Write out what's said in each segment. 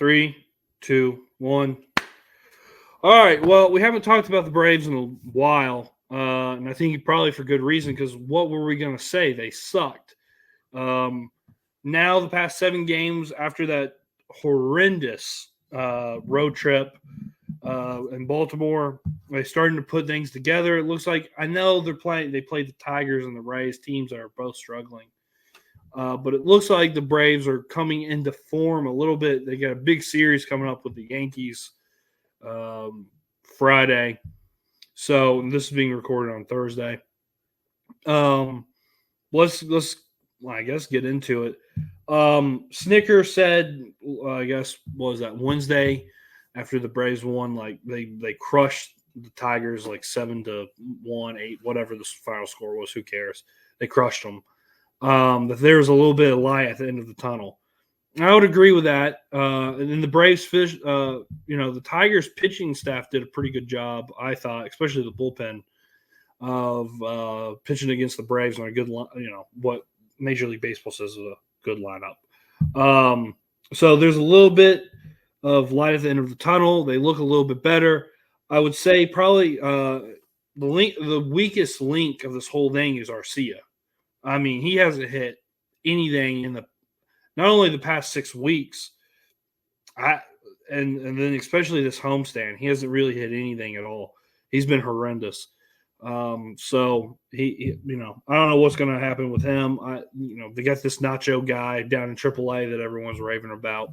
3, 2, 1. All right. Well, we haven't talked about the Braves in a while, and I think probably for good reason. Because what were we going to say? They sucked. Now the past 7 games after that horrendous road trip in Baltimore, they're starting to put things together. It looks like I know they're playing. They played the Tigers and the Rays, teams that are both struggling. But it looks like the Braves are coming into form a little bit. They got a big series coming up with the Yankees Friday. So this is being recorded on Thursday. Let's I guess get into it. Snicker said, I guess what was that Wednesday after the Braves won, like they crushed the Tigers like 7-1, 8, whatever the final score was. Who cares? They crushed them. That there was a little bit of light at the end of the tunnel. I would agree with that. And then the Braves the Tigers pitching staff did a pretty good job, I thought, especially the bullpen of pitching against the Braves on a good, what Major League Baseball says is a good lineup. So there's a little bit of light at the end of the tunnel. They look a little bit better. I would say probably the weakest link of this whole thing is Arcia. I mean, he hasn't hit anything in not only the past 6 weeks, and then especially this homestand, he hasn't really hit anything at all. He's been horrendous. So he I don't know what's going to happen with him. They got this Nacho guy down in AAA that everyone's raving about.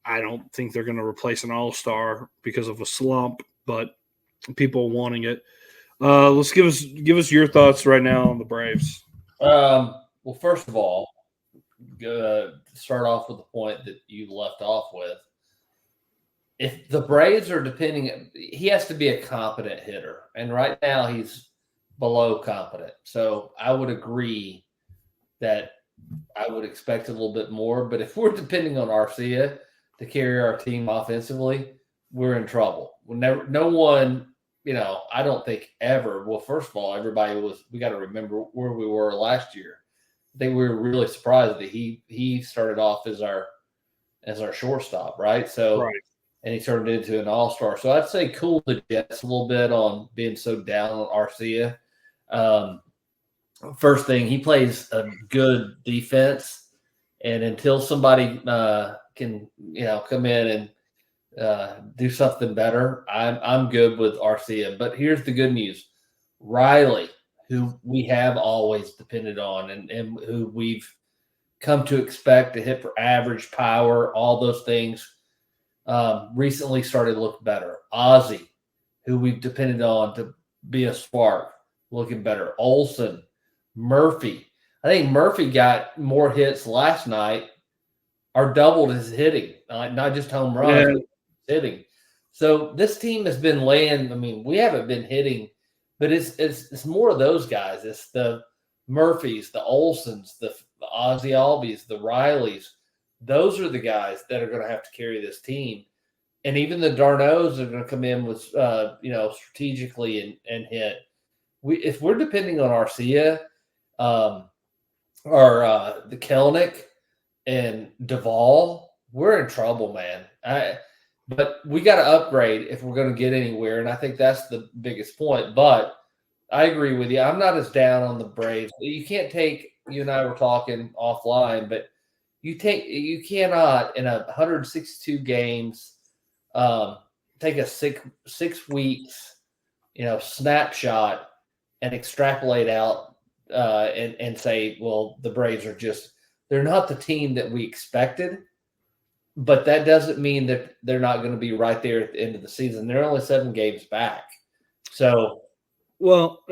I don't think they're going to replace an all-star because of a slump, but people wanting it. Let's give us your thoughts right now on the Braves. Well, first of all, start off with the point that you left off with. If the Braves are he has to be a competent hitter, and right now he's below competent. So I would agree that I would expect a little bit more. But if we're depending on Arcia to carry our team offensively, we're in trouble. No one. I don't think ever. Well, first of all, we got to remember where we were last year. I think we were really surprised that he started off as our shortstop, right? So, right. And he turned into an all-star. So I'd say cool the Jets a little bit on being so down on Arcia. First thing, he plays a good defense, and until somebody can come in and do something better, I'm good with Arcia. But here's the good news: Riley, who we have always depended on and who we've come to expect to hit for average, power, all those things, recently started to look better. Ozzie, who we've depended on to be a spark, looking better. Olsen, Murphy. I think Murphy got more hits last night or doubled his hitting, not just home runs, but hitting. So this team has been we haven't been hitting, but it's more of those guys. It's the Murphys, the Olsons, the Ozzie Albies, the Rileys. Those are the guys that are going to have to carry this team. And even the Darnos are going to come in with, strategically and hit. If we're depending on Arcia or the Kelnick and Duvall, we're in trouble, man. But we got to upgrade if we're going to get anywhere, and I think that's the biggest point. But I agree with you. I'm not as down on the Braves. You can't take – you and I were talking offline, but you cannot in 162 games take a 6 weeks, snapshot and extrapolate out and say, well, the Braves are they're not the team that we expected. But that doesn't mean that they're not going to be right there at the end of the season. They're only 7 games back. So, well,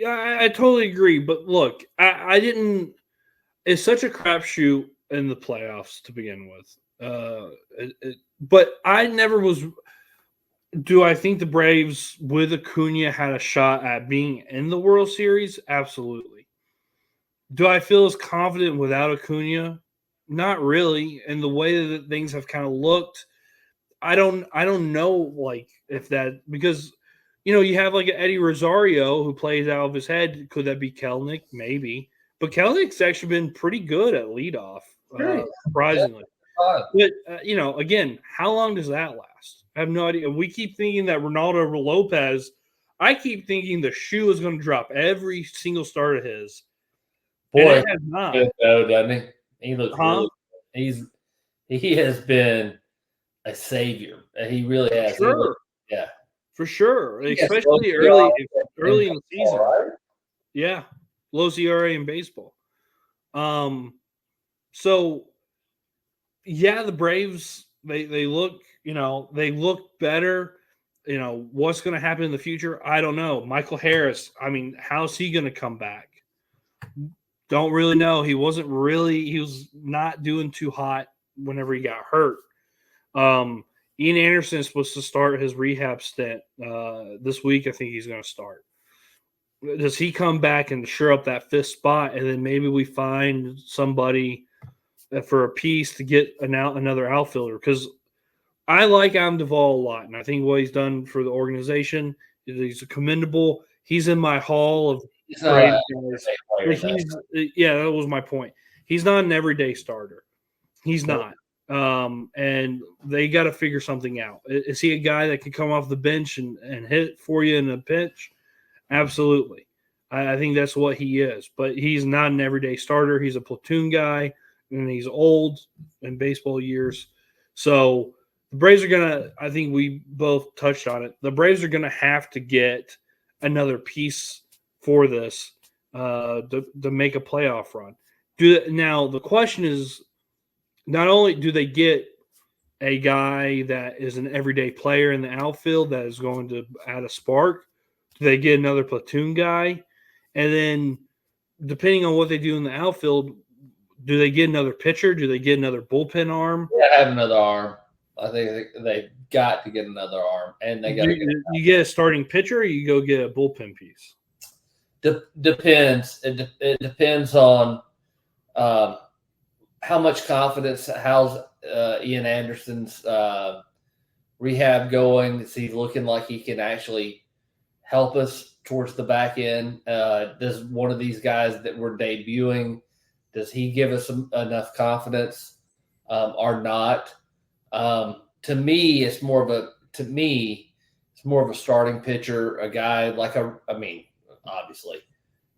I totally agree. But look, I didn't. It's such a crapshoot in the playoffs to begin with. But I never was. Do I think the Braves with Acuna had a shot at being in the World Series? Absolutely. Do I feel as confident without Acuna? Not really. And the way that things have kind of looked, I don't know, like, if that, because, you have like Eddie Rosario who plays out of his head. Could that be Kelnick? Maybe. But Kelnick's actually been pretty good at leadoff, surprisingly. fine. But again, how long does that last? I have no idea. We keep thinking that Ronaldo Lopez. I keep thinking the shoe is going to drop every single start of his, and Boy, it has not. good though, doesn't he? He looks Huh? really. He has been a savior. He really has. Sure, Yeah, for sure, he has especially early in the season. right? Yeah, low ERA in baseball. So yeah, the Braves they look they look better. What's going to happen in the future? I don't know. Michael Harris. I mean, how's he going to come back? Don't really know. He was not doing too hot whenever he got hurt. Ian Anderson is supposed to start his rehab stint this week. I think he's going to start. Does he come back and sure up that fifth spot, and then maybe we find somebody for a piece to get another outfielder? Because I like Adam Duvall a lot, and I think what he's done for the organization he's commendable. He's in my hall of He's not great a guys. player. That was my point. He's not an everyday starter. He's not. And they got to figure something out. Is he a guy that can come off the bench and hit for you in a pinch? Absolutely. I think that's what he is. But he's not an everyday starter. He's a platoon guy, and he's old in baseball years. So the Braves are going to, I think we both touched on it, the Braves are going to have to get another piece for this to make a playoff run. Now, the question is, not only do they get a guy that is an everyday player in the outfield that is going to add a spark, do they get another platoon guy? And then, depending on what they do in the outfield, do they get another pitcher? Do they get another bullpen arm? Yeah, have another arm. I think they've got to get another arm, and they got to you get a starting pitcher, or you go get a bullpen piece. Depends. It depends on how much confidence. How's Ian Anderson's rehab going? Is he looking like he can actually help us towards the back end? Does one of these guys that we're debuting, does he give us enough confidence or not? To me, it's more of a starting pitcher, a guy like obviously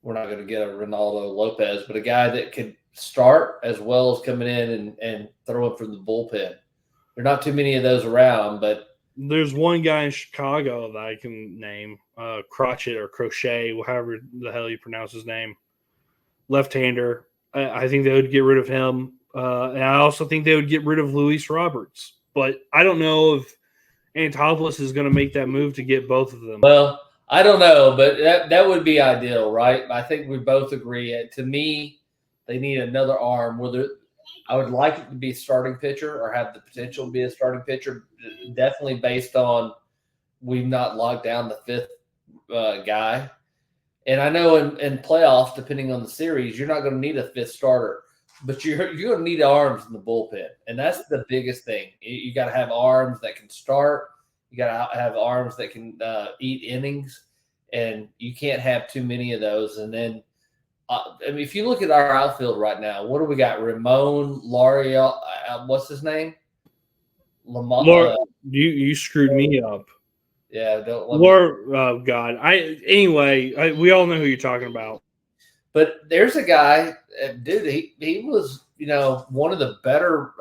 we're not going to get a Ronaldo Lopez, but a guy that could start as well as coming in and throwing from the bullpen. There are not too many of those around, but there's one guy in Chicago that I can name, Crochet or Crochet, however the hell you pronounce his name, left-hander. I think they would get rid of him. And I also think they would get rid of Luis Roberts. But I don't know if Antopoulos is going to make that move to get both of them. Well, I don't know, but that would be ideal, right? I think we both agree. To me, they need another arm. I would like it to be a starting pitcher or have the potential to be a starting pitcher, definitely based on we've not locked down the fifth guy. And I know in playoffs, depending on the series, you're not going to need a fifth starter, but you're going to need arms in the bullpen. And that's the biggest thing. You got to have arms that can start. You got to have arms that can eat innings, and you can't have too many of those. And then, if you look at our outfield right now, what do we got? Ramon, Laurie, what's his name? Lamar, you screwed me up. Yeah, don't. Oh God. We all know who you're talking about. But there's a guy, dude. He was one of the better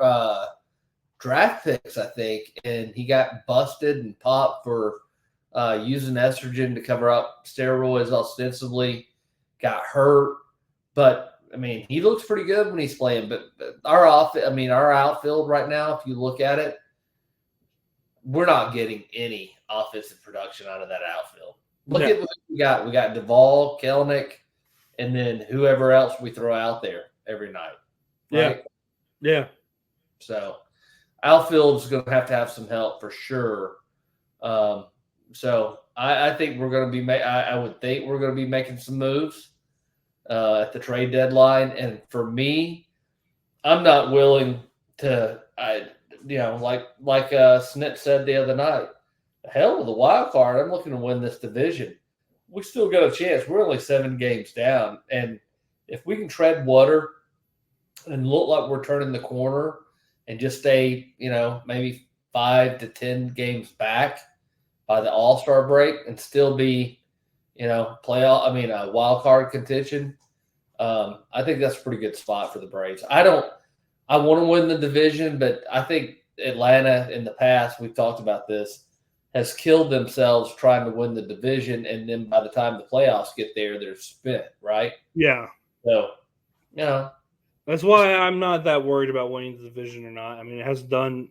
draft picks, I think, and he got busted and popped for using estrogen to cover up steroids ostensibly, got hurt. But, he looks pretty good when he's playing. But our outfield right now, if you look at it, we're not getting any offensive production out of that outfield. Look at what we got. We got Duvall, Kelenic, and then whoever else we throw out there every night. Right? Yeah. So outfield's going to have some help for sure. So I think we're going to be. I would think we're going to be making some moves at the trade deadline. And for me, I'm not willing to. Like Snit said the other night, hell with the wild card. I'm looking to win this division. We still got a chance. We're only 7 games down, and if we can tread water and look like we're turning the corner and just stay, maybe 5 to 10 games back by the All-Star break and still be, wild card contention. I think that's a pretty good spot for the Braves. I want to win the division, but I think Atlanta in the past, we've talked about this, has killed themselves trying to win the division, and then by the time the playoffs get there, they're spent, right? Yeah. So, that's why I'm not that worried about winning the division or not. I mean, it hasn't done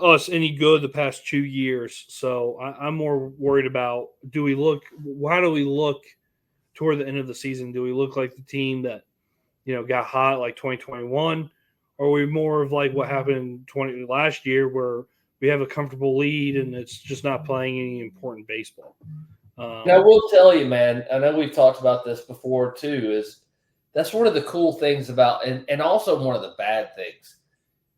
us any good the past 2 years. So I'm more worried about how do we look toward the end of the season? Do we look like the team that got hot like 2021, or are we more of like what happened in last year where we have a comfortable lead and it's just not playing any important baseball? I will tell you, man, I know we've talked about this before too, is that's one of the cool things about, and also one of the bad things.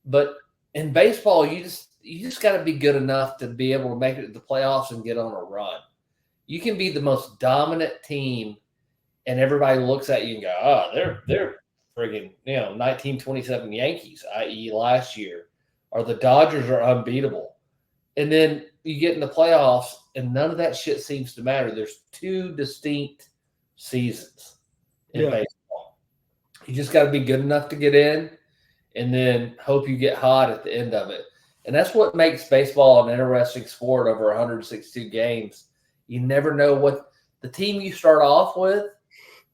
But in baseball, you just got to be good enough to be able to make it to the playoffs and get on a run. You can be the most dominant team, and everybody looks at you and go, "Oh, they're friggin' 1927 Yankees," i.e., last year, or the Dodgers are unbeatable. And then you get in the playoffs, and none of that shit seems to matter. There's 2 distinct seasons in baseball. You just got to be good enough to get in, and then hope you get hot at the end of it. And that's what makes baseball an interesting sport over 162 games. You never know what the team you start off with,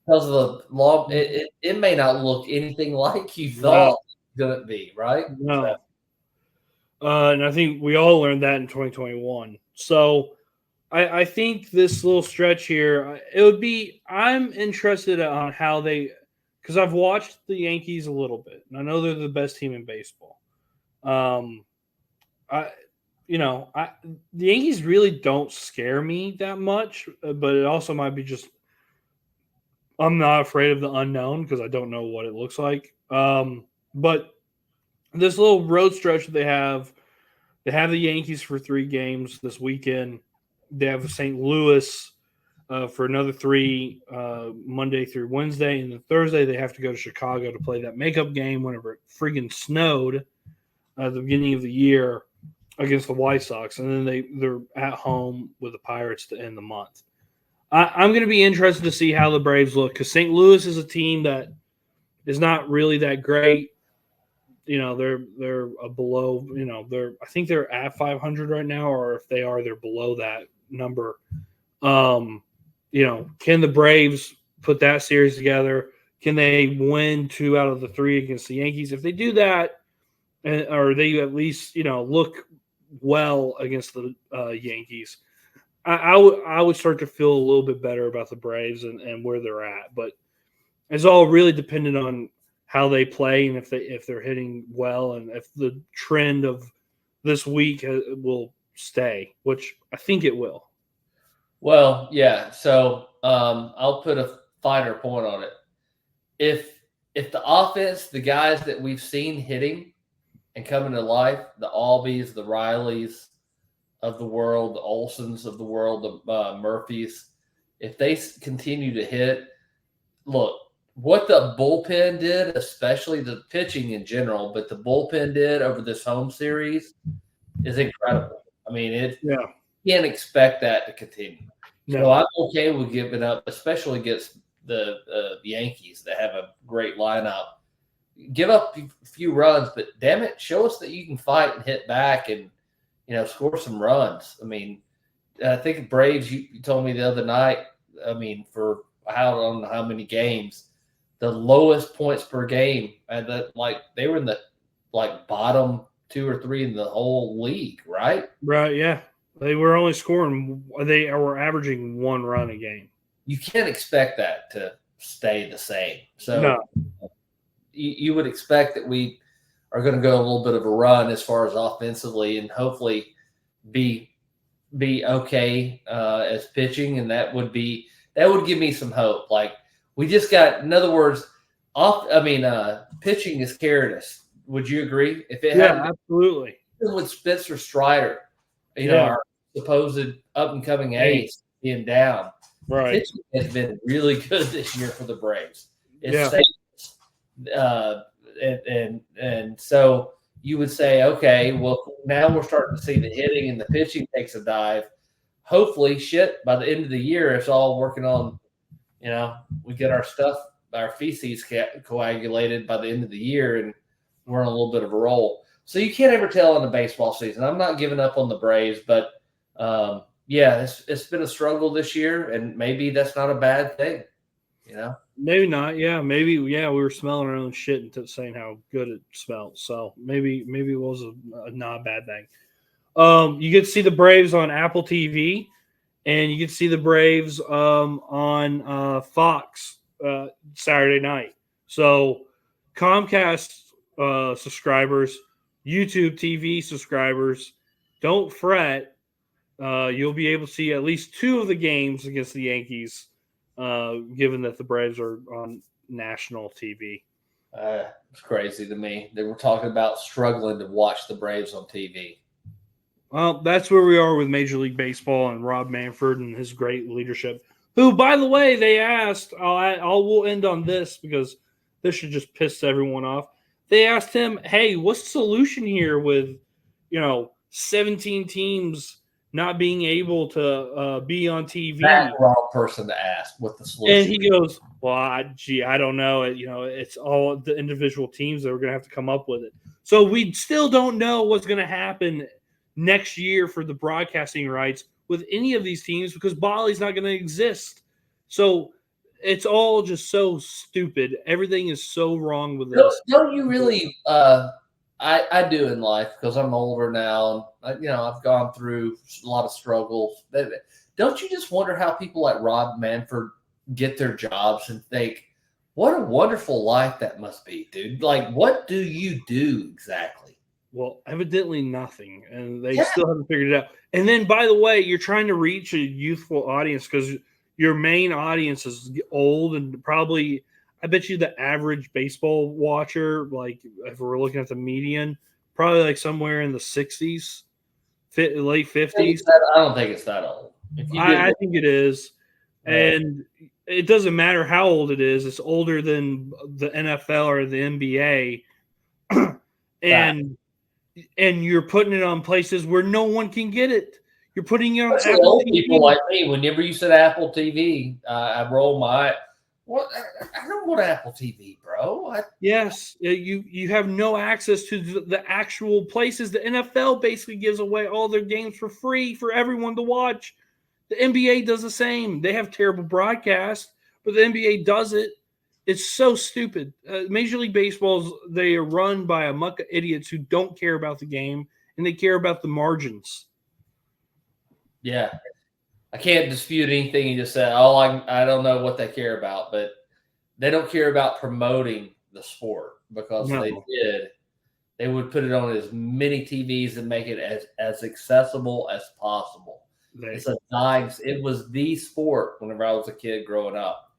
because of the long, it may not look anything like you thought it was going to be, right? No. And I think we all learned that in 2021. So I think this little stretch here, I'm interested on how because I've watched the Yankees a little bit, and I know they're the best team in baseball. The Yankees really don't scare me that much, but it also might be just I'm not afraid of the unknown because I don't know what it looks like. But this little road stretch that they have the Yankees for 3 games this weekend. They have St. Louis for another 3 Monday through Wednesday, and then Thursday they have to go to Chicago to play that makeup game whenever it friggin' snowed at the beginning of the year against the White Sox, and then they're at home with the Pirates to end the month. I'm going to be interested to see how the Braves look because St. Louis is a team that is not really that great. They're below. I think they're at 500 right now, or if they are, they're below that number. Can the Braves put that series together? Can they win 2 out of the 3 against the Yankees? If they do that, or they at least look well against the Yankees, I would start to feel a little bit better about the Braves and where they're at. But it's all really dependent on how they play and if they're hitting well and if the trend of this week will stay, which I think it will. Well, yeah. So I'll put a finer point on it. If the offense, the guys that we've seen hitting and coming to life, the Albies, the Rileys of the world, the Olsons of the world, the Murphys, if they continue to hit, look, what the bullpen did, especially the pitching in general, but the bullpen did over this home series is incredible. I mean, you can't expect that to continue. No. So I'm okay with giving up, especially against the Yankees that have a great lineup. Give up a few runs, but damn it, show us that you can fight and hit back and score some runs. I mean, I think Braves. You told me the other night. I mean, for I don't know how many games, the lowest points per game, and they were in the bottom 2 or 3 in the whole league, right? Right. Yeah, they were only scoring. They were averaging 1 run a game. You can't expect that to stay the same. So you would expect that we are going to go a little bit of a run as far as offensively, and hopefully be okay as pitching, and that would give me some hope. Like we just got, in other words, pitching has carried us. Would you agree? If it hadn't absolutely. With Spencer Strider, our supposed up and coming ace being down, right? Pitching has been really good this year for the Braves. and so you would say, okay, well, now we're starting to see the hitting and the pitching takes a dive. Hopefully, by the end of the year, it's all working on, we get our feces coagulated by the end of the year, and we're on a little bit of a roll. So you can't ever tell in the baseball season. I'm not giving up on the Braves, but it's been a struggle this year, and maybe that's not a bad thing, Maybe not. Yeah, maybe. Yeah, we were smelling our own shit and saying how good it smelled. So maybe it was a not a bad thing. You get to see the Braves on Apple TV, and you get to see the Braves on Fox Saturday night. So Comcast subscribers, YouTube TV subscribers, don't fret. You'll be able to see at least 2 of the games against the Yankees, given that the Braves are on national TV. It's crazy to me. They were talking about struggling to watch the Braves on TV. Well, that's where we are with Major League Baseball and Rob Manfred and his great leadership. Who, by the way, they asked, we'll end on this because this should just piss everyone off. They asked him, hey, what's the solution here with, 17 teams not being able to be on TV? That's the wrong person to ask what the solution is. And he goes, well, I don't know. It's all the individual teams that are going to have to come up with it. So we still don't know what's going to happen next year for the broadcasting rights with any of these teams because Bali's not going to exist. So it's all just so stupid. Everything is so wrong with this. Don't you really? I do in life because I'm older now, and I've gone through a lot of struggles. Don't you just wonder how people like Rob Manfred get their jobs and think, what a wonderful life that must be, dude? Like, what do you do exactly? Well, evidently nothing, and they still haven't figured it out. And then, by the way, you're trying to reach a youthful audience because your main audience is old and probably, I bet you the average baseball watcher, like if we're looking at the median, probably like somewhere in the 60s, late 50s. I don't think it's that old. I think it is. And it doesn't matter how old it is. It's older than the NFL or the NBA. And you're putting it on places where no one can get it. You're putting it on Apple old TV. People like me, whenever you said Apple TV, I roll my eye. What? I don't want Apple TV, bro. Yes, you have no access to the actual places. The NFL basically gives away all their games for free for everyone to watch. The NBA does the same. They have terrible broadcast, but the NBA does it. It's so stupid. Major League Baseball's they are run by a muck of idiots who don't care about the game and they care about the margins. Yeah, I can't dispute anything you just said. I don't know what they care about, but they don't care about promoting the sport because if they did, they would put it on as many TVs and make it as accessible as possible. It was the sport whenever I was a kid growing up.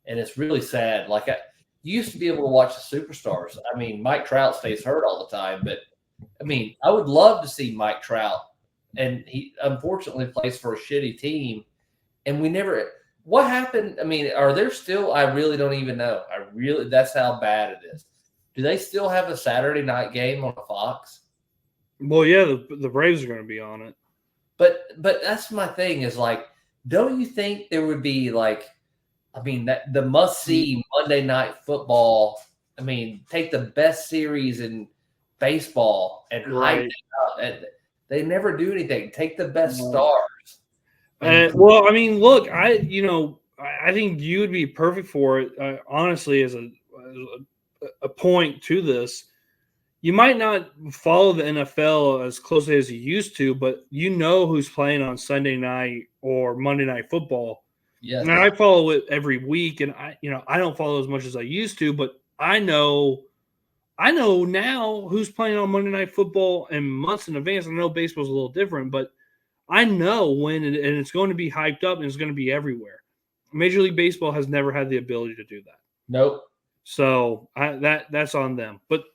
And it's really sad. Like you used to be able to watch the superstars. I mean, Mike Trout stays hurt all the time, but I mean, I would love to see Mike Trout, and he unfortunately plays for a shitty team. And we never. What happened? I mean, are there still? I really don't even know. That's how bad it is. Do they still have a Saturday night game on Fox? Well, yeah, the Braves are going to be on it. But that's my thing. Is like, don't you think there would be like? I mean, that the must-see Monday Night Football. I mean, take the best series in baseball and hype it up. And they never do anything. Take the best stars. Well, I mean, look, I think you would be perfect for it. Honestly, as a point to this, you might not follow the NFL as closely as you used to, but who's playing on Sunday night or Monday Night Football. Yes. And I follow it every week, and I don't follow as much as I used to, but I know now who's playing on Monday Night Football and months in advance. I know baseball's a little different, but I know when, and it's going to be hyped up and it's going to be everywhere. Major League Baseball has never had the ability to do that. Nope. So that's on them. But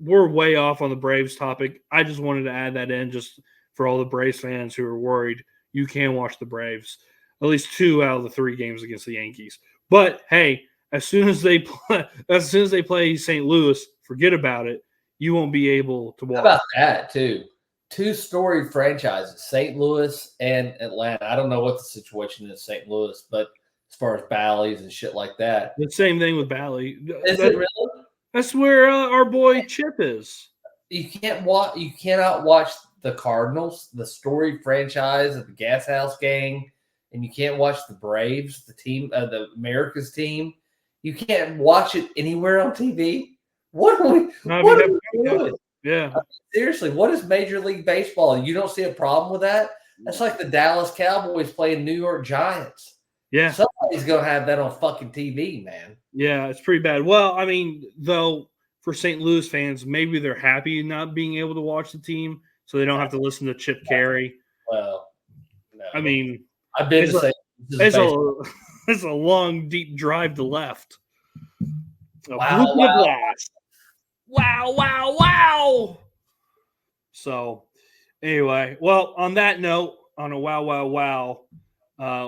we're way off on the Braves topic. I just wanted to add that in just for all the Braves fans who are worried. You can watch the Braves. At least 2 out of the 3 games against the Yankees. But hey, as soon as they play St. Louis, forget about it. You won't be able to watch. How about that too? Two storied franchises, St. Louis and Atlanta. I don't know what the situation is in St. Louis, but as far as Bally's and shit like that. The same thing with Bally. Is it really? That's where our boy Chip is. You cannot watch the Cardinals, the storied franchise of the Gas House Gang, and you can't watch the Braves, the team, the America's team. You can't watch it anywhere on TV. What are we doing? Yeah. I mean, seriously, what is Major League Baseball? You don't see a problem with that? That's like the Dallas Cowboys playing New York Giants. Yeah. Somebody's going to have that on fucking TV, man. Yeah, it's pretty bad. Well, I mean, though, for St. Louis fans, maybe they're happy not being able to watch the team so they don't have to listen to Chip Carey. Well, no. I mean, I've been to say it's a long, deep drive to left. Wow. Wow. So, anyway, well, on that note, on a wow,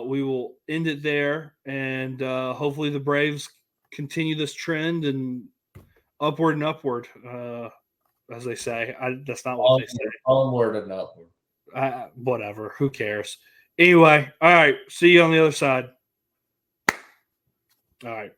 we will end it there. And hopefully the Braves continue this trend and upward and upward, as they say. That's not what they say. Onward and upward. Whatever. Who cares? Anyway, all right. See you on the other side. All right.